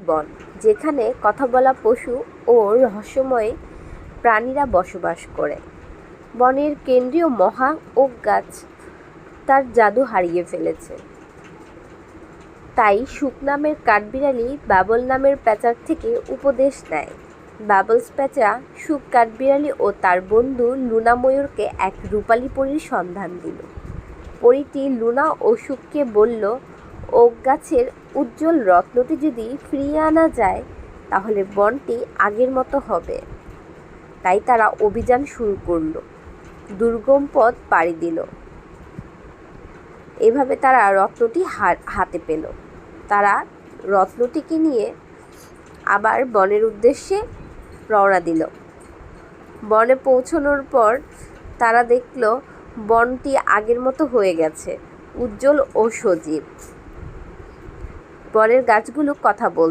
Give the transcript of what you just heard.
বন, যেখানে কথা বলা পশু ও রহস্যময় প্রাণীরা বসবাস করে। বনের কেন্দ্রীয় মহা ওক গাছ তার জাদু হারিয়ে ফেলেছে। তাই সুখ নামের কাঠবিড়ালি বাবল নামের প্যাঁচার থেকে উপদেশ নেয়। বাবলস প্যাঁচা সুখ কাঠবিড়ালি ও তার বন্ধু লুনা ময়ূরকে এক রূপালী পরীর সন্ধান দিল। পরীটি লুনা ও সুখকে বলল, ওক গাছের উজ্জ্বল রত্নটি যদি ফিরিয়ে আনা যায় তাহলে বনটি আগের মতো হবে। তাই তারা অভিযান শুরু করল, দুর্গম পথ পাড়ি দিল। এভাবে তারা রত্নটি হাতে পেল। তারা রত্নটিকে নিয়ে আবার বনের উদ্দেশ্যে রওনা দিল। বনে পৌঁছানোর পর তারা দেখল বনটি আগের মতো হয়ে গেছে, উজ্জ্বল ও সজীব। বনের গাছগুলো কথা বলছে।